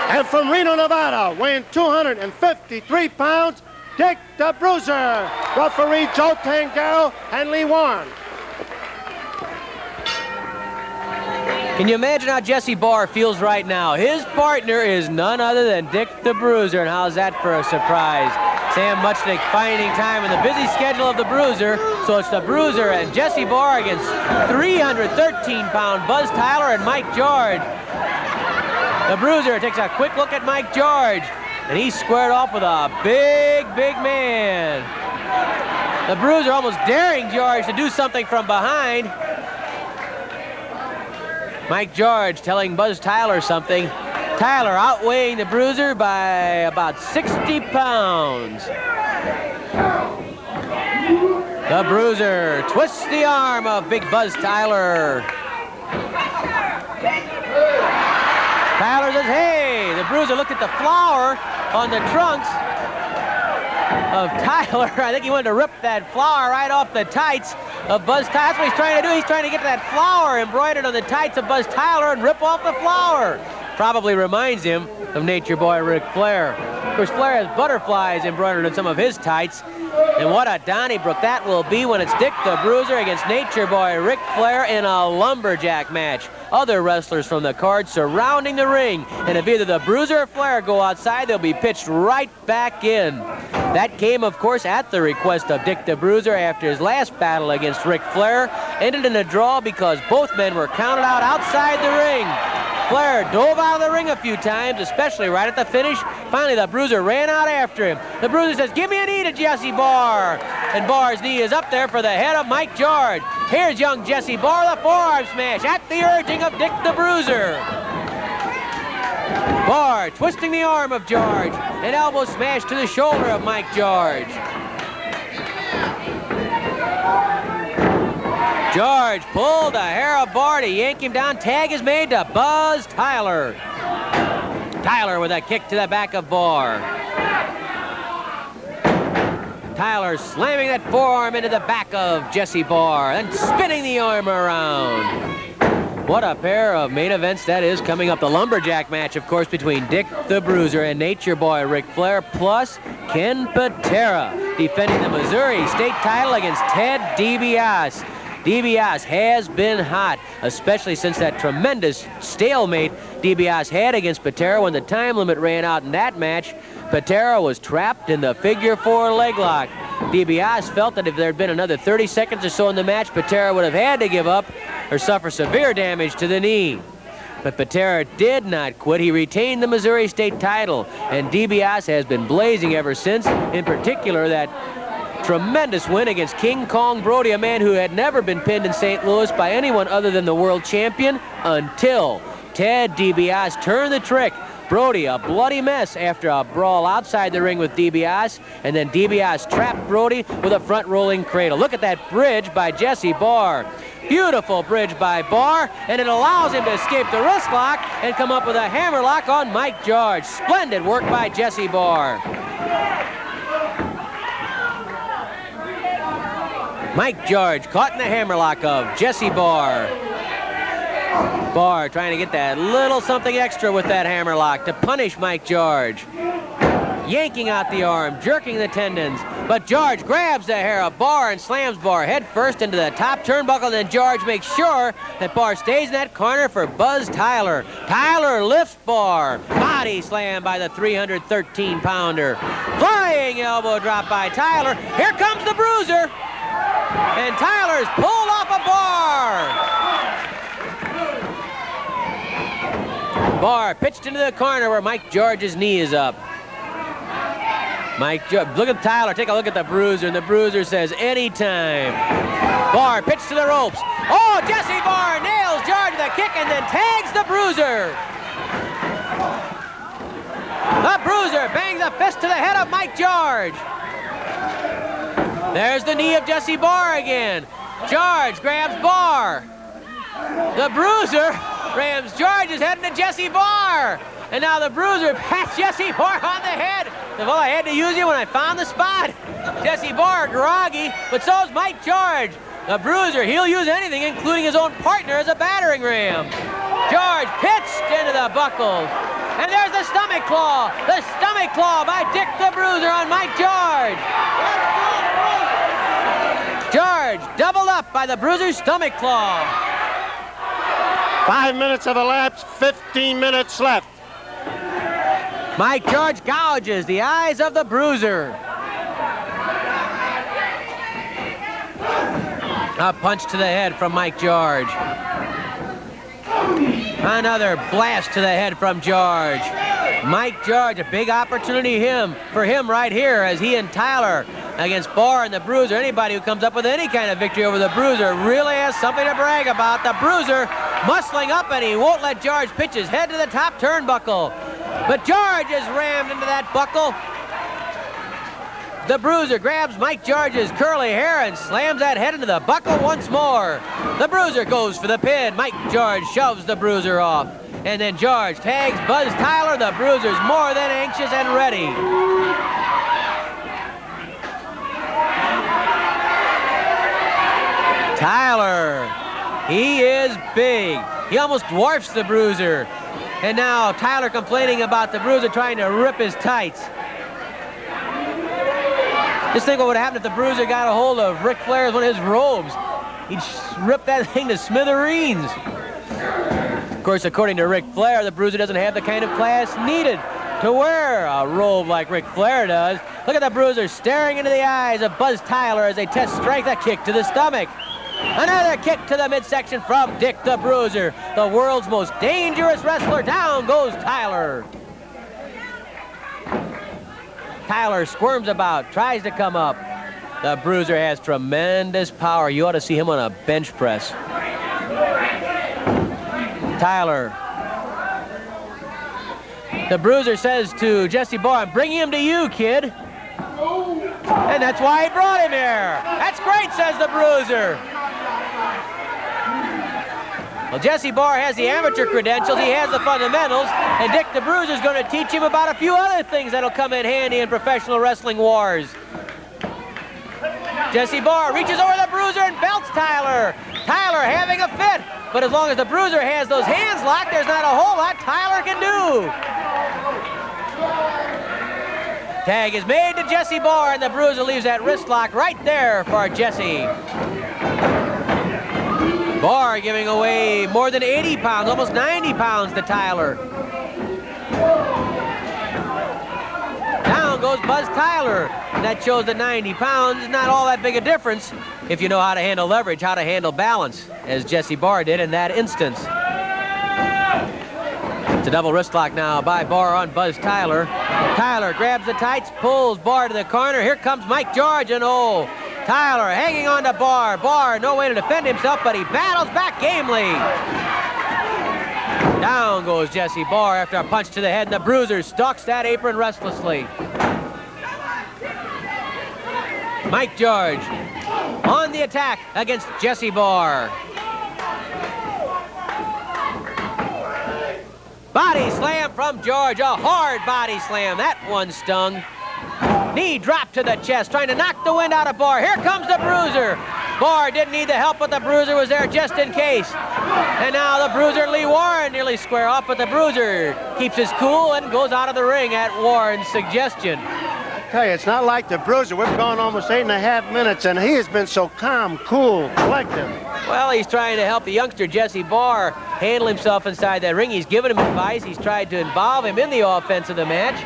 And from Reno, Nevada, weighing 253 pounds, Dick the Bruiser. Referee Joe Tangaro and Lee Warren. Can you imagine how Jesse Barr feels right now? His partner is none other than Dick the Bruiser, and how's that for a surprise? Sam Muchnick finding time in the busy schedule of the Bruiser, so it's the Bruiser and Jesse Barr against 313-pound Buzz Tyler and Mike George. The Bruiser takes a quick look at Mike George, and he's squared off with a big man. The Bruiser almost daring George to do something from behind. Mike George telling Buzz Tyler something. Tyler outweighing the Bruiser by about 60 pounds. The Bruiser twists the arm of Big Buzz Tyler. Tyler says, hey, the Bruiser looked at the flower on the trunks of Tyler. I think he wanted to rip that flower right off the tights of Buzz Tyler. That's what he's trying to do. He's trying to get that flower embroidered on the tights of Buzz Tyler and rip off the flower. Probably reminds him of Nature Boy Ric Flair. Of course, Flair has butterflies embroidered on some of his tights. And what a Donnybrook that will be when it's Dick the Bruiser against Nature Boy Ric Flair in a lumberjack match. Other wrestlers from the card surrounding the ring. And if either the Bruiser or Flair go outside, they'll be pitched right back in. That came, of course, at the request of Dick the Bruiser after his last battle against Ric Flair. Ended in a draw because both men were counted out outside the ring. Flair dove out of the ring a few times, especially right at the finish. Finally, the Bruiser ran out after him. The Bruiser says, give me a knee to Jesse Barr. And Barr's knee is up there for the head of Mike George. Here's young Jesse Barr, the forearm smash at the urging of Dick the Bruiser. Barr twisting the arm of George. An elbow smash to the shoulder of Mike George. George pulled the hair of Barr to yank him down. Tag is made to Buzz Tyler. Tyler with a kick to the back of Barr. Tyler slamming that forearm into the back of Jesse Barr and spinning the arm around. What a pair of main events that is coming up. The lumberjack match, of course, between Dick the Bruiser and Nature Boy Ric Flair, plus Ken Patera defending the Missouri State title against Ted DiBiase. DiBiase has been hot, especially since that tremendous stalemate DiBiase had against Patera when the time limit ran out in that match. Patera was trapped in the figure 4 leg lock. DiBiase felt that if there had been another 30 seconds or so in the match, Patera would have had to give up or suffer severe damage to the knee. But Patera did not quit. He retained the Missouri State title, and DiBiase has been blazing ever since, in particular that tremendous win against King Kong Brody, a man who had never been pinned in St. Louis by anyone other than the world champion until Ted DiBiase turned the trick. Brody, a bloody mess after a brawl outside the ring with DiBiase, and then DiBiase trapped Brody with a front rolling cradle. Look at that bridge by Jesse Barr. Beautiful bridge by Barr, and it allows him to escape the wrist lock and come up with a hammerlock on Mike George. Splendid work by Jesse Barr. Mike George caught in the hammerlock of Jesse Barr. Barr trying to get that little something extra with that hammerlock to punish Mike George. Yanking out the arm, jerking the tendons, but George grabs the hair of Barr and slams Barr head first into the top turnbuckle, and then George makes sure that Barr stays in that corner for Buzz Tyler. Tyler lifts Barr. Body slam by the 313-pounder. Flying elbow drop by Tyler. Here comes the Bruiser. And Tyler's pulled off a Barr. Barr pitched into the corner where Mike George's knee is up. Mike George, look at Tyler, take a look at the Bruiser, and the Bruiser says, anytime. Barr pitched to the ropes. Oh, Jesse Barr nails George with a kick and then tags the Bruiser. The Bruiser bangs a fist to the head of Mike George. There's the knee of Jesse Barr again. George grabs Barr. The Bruiser rams George's head into Jesse Barr. And now the Bruiser pats Jesse Barr on the head. Well, I had to use you when I found the spot. Jesse Barr groggy, but so's Mike George. The Bruiser, he'll use anything, including his own partner as a battering ram. George pitched into the buckles. And there's the stomach claw. The stomach claw by Dick the Bruiser on Mike George. George doubled up by the Bruiser's stomach claw. 5 minutes have elapsed, 15 minutes left. Mike George gouges the eyes of the Bruiser. A punch to the head from Mike George. Another blast to the head from George. Mike George, a big opportunity for him right here as he and Tyler against Barr and the Bruiser. Anybody who comes up with any kind of victory over the Bruiser really has something to brag about. The Bruiser muscling up, and he won't let George pitch his head to the top turnbuckle. But George is rammed into that buckle. The Bruiser grabs Mike George's curly hair and slams that head into the buckle once more. The Bruiser goes for the pin. Mike George shoves the Bruiser off. And then George tags Buzz Tyler. The Bruiser's more than anxious and ready. Tyler, he is big. He almost dwarfs the Bruiser. And now Tyler complaining about the Bruiser trying to rip his tights. Just think what would happen if the Bruiser got a hold of Ric Flair's one of his robes. He'd rip that thing to smithereens. Of course, according to Ric Flair, the Bruiser doesn't have the kind of class needed to wear a robe like Ric Flair does. Look at the Bruiser staring into the eyes of Buzz Tyler as they test strength. A kick to the stomach. Another kick to the midsection from Dick the Bruiser, the world's most dangerous wrestler. Down goes Tyler. Tyler squirms about, tries to come up. The Bruiser has tremendous power. You ought to see him on a bench press. Tyler. The Bruiser says to Jesse Barr, "I'm bringing him to you, kid." And that's why he brought him here. That's great, says the Bruiser. Well, Jesse Barr has the amateur credentials, he has the fundamentals, and Dick the Bruiser's going to teach him about a few other things that'll come in handy in professional wrestling wars. Jesse Barr reaches over the Bruiser and belts Tyler. Tyler having a fit, but as long as the Bruiser has those hands locked, there's not a whole lot Tyler can do. Tag is made to Jesse Barr, and the Bruiser leaves that wrist lock right there for Jesse. Barr giving away more than 80 pounds, almost 90 pounds to Tyler. Down goes Buzz Tyler. And that shows that 90 pounds is not all that big a difference if you know how to handle leverage, how to handle balance, as Jesse Barr did in that instance. It's a double wrist lock now by Barr on Buzz Tyler. Tyler grabs the tights, pulls Barr to the corner. Here comes Mike George, and oh, Tyler hanging on to Barr. Barr, no way to defend himself, but he battles back gamely. Down goes Jesse Barr after a punch to the head, and the Bruiser stalks that apron restlessly. Mike George on the attack against Jesse Barr. Body slam from George, a hard body slam. That one stung. Knee drop to the chest, trying to knock the wind out of Barr. Here comes the Bruiser. Barr didn't need the help, but the Bruiser was there just in case. And now the Bruiser, Lee Warren, nearly square off, but the Bruiser keeps his cool and goes out of the ring at Warren's suggestion. I tell you, it's not like the Bruiser. We've gone almost 8.5 minutes, and he has been so calm, cool, collected. Well, he's trying to help the youngster Jesse Barr handle himself inside that ring. He's given him advice. He's tried to involve him in the offense of the match.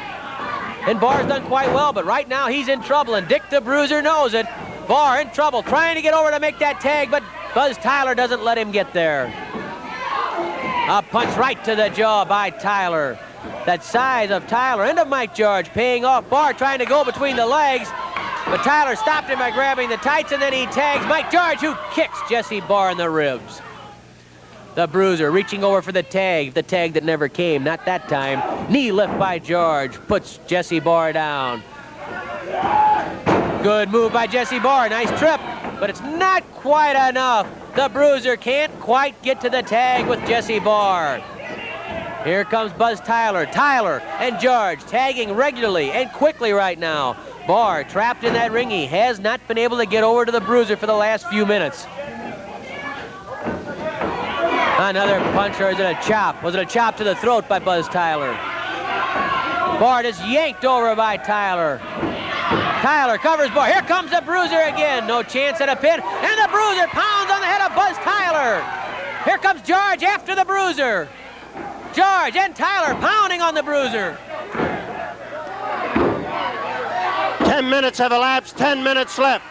And Barr's done quite well, but right now he's in trouble, and Dick the Bruiser knows it. Barr in trouble, trying to get over to make that tag, but Buzz Tyler doesn't let him get there. A punch right to the jaw by Tyler. That size of Tyler and of Mike George paying off. Barr trying to go between the legs, but Tyler stopped him by grabbing the tights, and then he tags Mike George, who kicks Jesse Barr in the ribs. The Bruiser reaching over for the tag that never came, not that time. Knee lift by George, puts Jesse Barr down. Good move by Jesse Barr, nice trip, but it's not quite enough. The Bruiser can't quite get to the tag with Jesse Barr. Here comes Buzz Tyler. Tyler and George tagging regularly and quickly right now. Barr trapped in that ring. He has not been able to get over to the Bruiser for the last few minutes. Another punch, or is it a chop? Was it a chop to the throat by Buzz Tyler? Barr is yanked over by Tyler. Tyler covers Barr. Here comes the Bruiser again. No chance at a pin. And the Bruiser pounds on the head of Buzz Tyler. Here comes George after the Bruiser. George and Tyler pounding on the Bruiser. 10 minutes have elapsed, 10 minutes left.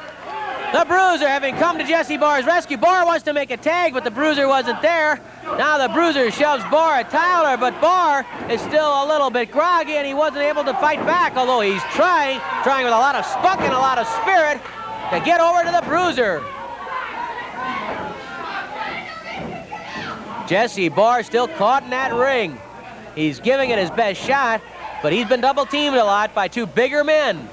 The Bruiser having come to Jesse Barr's rescue. Barr wants to make a tag, but the Bruiser wasn't there. Now the Bruiser shoves Barr at Tyler, but Barr is still a little bit groggy, and he wasn't able to fight back, although he's trying with a lot of spunk and a lot of spirit to get over to the Bruiser. Jesse Barr still caught in that ring. He's giving it his best shot, but he's been double-teamed a lot by two bigger men.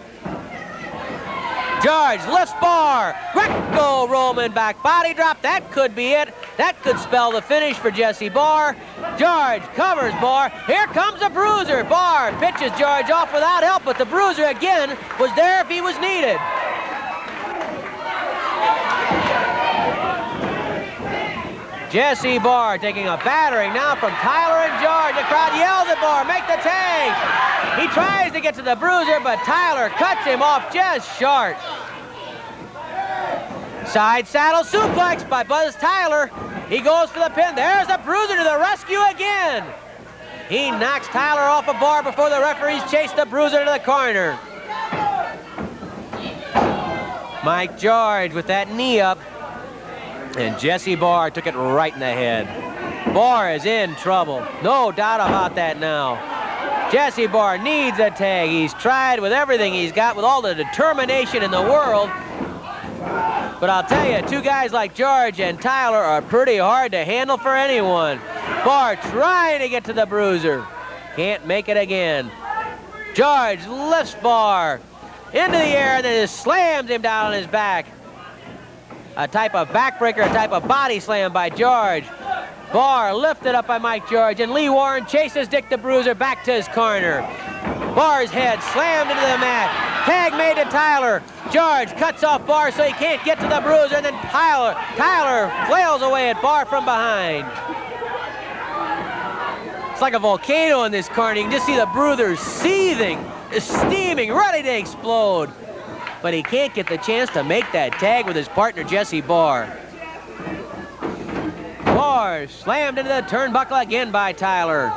George lifts Barr. Greco-Roman back body drop. That could be it. That could spell the finish for Jesse Barr. George covers Barr. Here comes the Bruiser. Barr pitches George off without help, but the Bruiser again was there if he was needed. Jesse Barr taking a battering now from Tyler and George. The crowd yells at Barr, make the tag. He tries to get to the Bruiser, but Tyler cuts him off just short. Side saddle suplex by Buzz Tyler. He goes for the pin. There's the Bruiser to the rescue again. He knocks Tyler off a bar before the referees chase the Bruiser to the corner. Mike George with that knee up. And Jesse Barr took it right in the head. Barr is in trouble. No doubt about that now. Jesse Barr needs a tag. He's tried with everything he's got, with all the determination in the world. But I'll tell you, two guys like George and Tyler are pretty hard to handle for anyone. Barr trying to get to the Bruiser. Can't make it again. George lifts Barr into the air and then just slams him down on his back. A type of backbreaker, a type of body slam by George. Barr lifted up by Mike George, and Lee Warren chases Dick the Bruiser back to his corner. Barr's head slammed into the mat. Tag made to Tyler. George cuts off Barr so he can't get to the Bruiser, and then Tyler flails away at Barr from behind. It's like a volcano in this corner. You can just see the Bruiser seething, steaming, ready to explode. But he can't get the chance to make that tag with his partner, Jesse Barr. Barr slammed into the turnbuckle again by Tyler.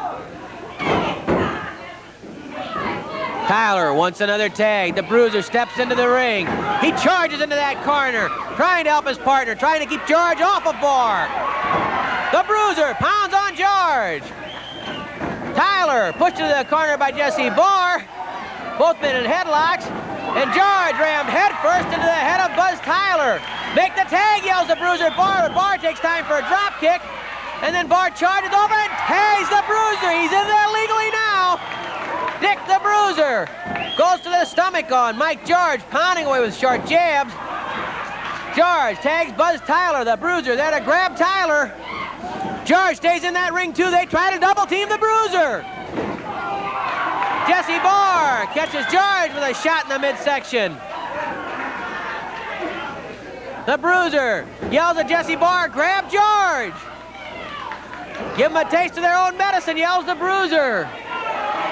Tyler wants another tag. The Bruiser steps into the ring. He charges into that corner, trying to help his partner, trying to keep George off of Barr. The Bruiser pounds on George. Tyler pushed into the corner by Jesse Barr. Both men in headlocks. And George rammed headfirst into the head of Buzz Tyler. Make the tag, yells the Bruiser. Barr takes time for a drop kick. And then Barr charges over and tags the Bruiser. He's in there legally now. Dick the Bruiser goes to the stomach on Mike George, pounding away with short jabs. George tags Buzz Tyler. The Bruiser there to grab Tyler. George stays in that ring too. They try to double team the Bruiser. Jesse Barr catches George with a shot in the midsection. The Bruiser yells at Jesse Barr, grab George. Give him a taste of their own medicine, yells the Bruiser.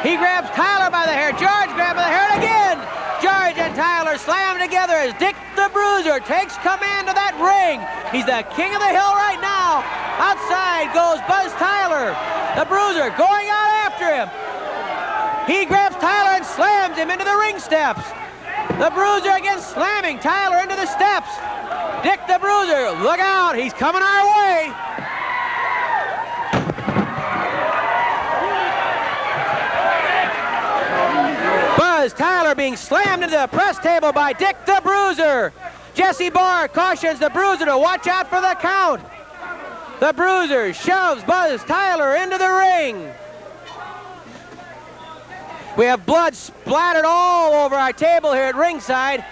He grabs Tyler by the hair. George grabs by the hair again. George and Tyler slam together as Dick the Bruiser takes command of that ring. He's the king of the hill right now. Outside goes Buzz Tyler. The Bruiser going out after him. He grabs Tyler and slams him into the ring steps. The Bruiser again slamming Tyler into the steps. Dick the Bruiser, look out, he's coming our way. Buzz Tyler being slammed into the press table by Dick the Bruiser. Jesse Barr cautions the Bruiser to watch out for the count. The Bruiser shoves Buzz Tyler into the ring. We have blood splattered all over our table here at ringside.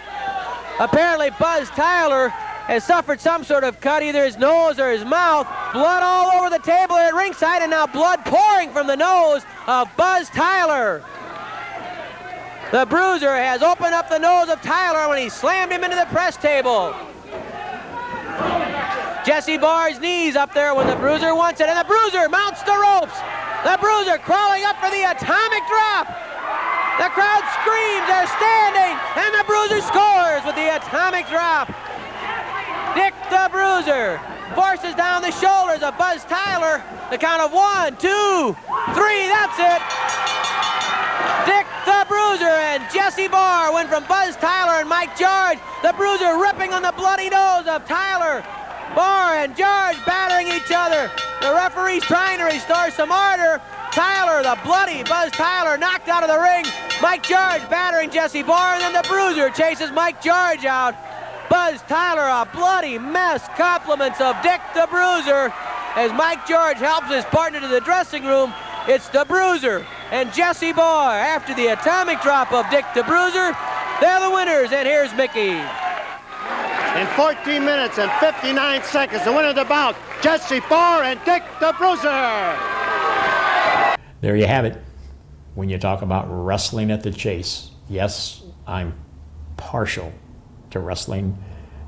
Apparently Buzz Tyler has suffered some sort of cut, either his nose or his mouth. Blood all over the table here at ringside, and now blood pouring from the nose of Buzz Tyler. The Bruiser has opened up the nose of Tyler when he slammed him into the press table. Jesse Barr's knees up there when the Bruiser wants it, and the Bruiser mounts the ropes. The Bruiser crawling up for the atomic drop. The crowd screams, they're standing, and the Bruiser scores with the atomic drop. Dick the Bruiser forces down the shoulders of Buzz Tyler. The count of 1, 2, 3, that's it. Dick the Bruiser and Jesse Barr win from Buzz Tyler and Mike George. The Bruiser ripping on the bloody nose of Tyler. Barr and George battering each other. The referee's trying to restore some order. Tyler, the bloody Buzz Tyler, knocked out of the ring. Mike George battering Jesse Barr, and then the Bruiser chases Mike George out. Buzz Tyler, a bloody mess. Compliments of Dick the Bruiser as Mike George helps his partner to the dressing room. It's the Bruiser and Jesse Barr after the atomic drop of Dick the Bruiser. They're the winners, and here's Mickey. In 14 minutes and 59 seconds, the winner of the bout, Jesse Barr and Dick the Bruiser. There you have it. When you talk about wrestling at the Chase, yes, I'm partial to wrestling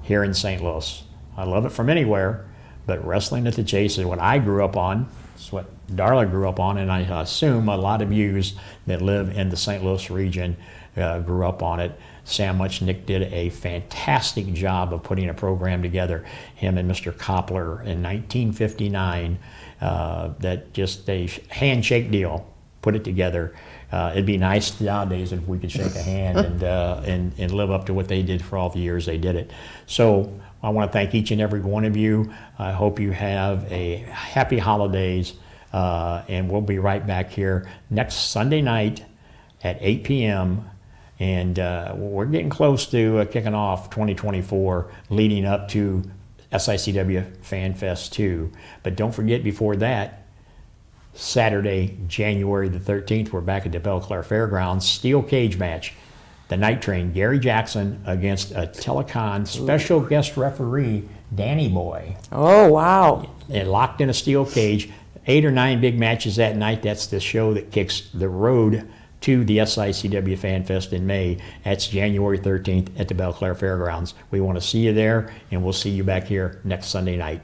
here in St. Louis. I love it from anywhere, but wrestling at the Chase is what I grew up on. It's what Darla grew up on, and I assume a lot of yous that live in the St. Louis region grew up on it. Sam Muchnick did a fantastic job of putting a program together, him and Mr. Koppler in 1959, that just a handshake deal, put it together. It'd be nice nowadays if we could shake a hand and live up to what they did for all the years they did it. So I want to thank each and every one of you. I hope you have a happy holidays, and we'll be right back here next Sunday night at 8 p.m. And we're getting close to kicking off 2024, leading up to SICW FanFest 2. But don't forget, before that, Saturday, January the 13th, we're back at the Belle Claire Fairgrounds, steel cage match. The Night Train, Gary Jackson against a Telecon special guest referee, Danny Boy. Oh, wow. And locked in a steel cage. 8 or 9 big matches that night. That's the show that kicks the road to the SICW FanFest in May. That's January 13th at the Belle Claire Fairgrounds. We want to see you there, and we'll see you back here next Sunday night.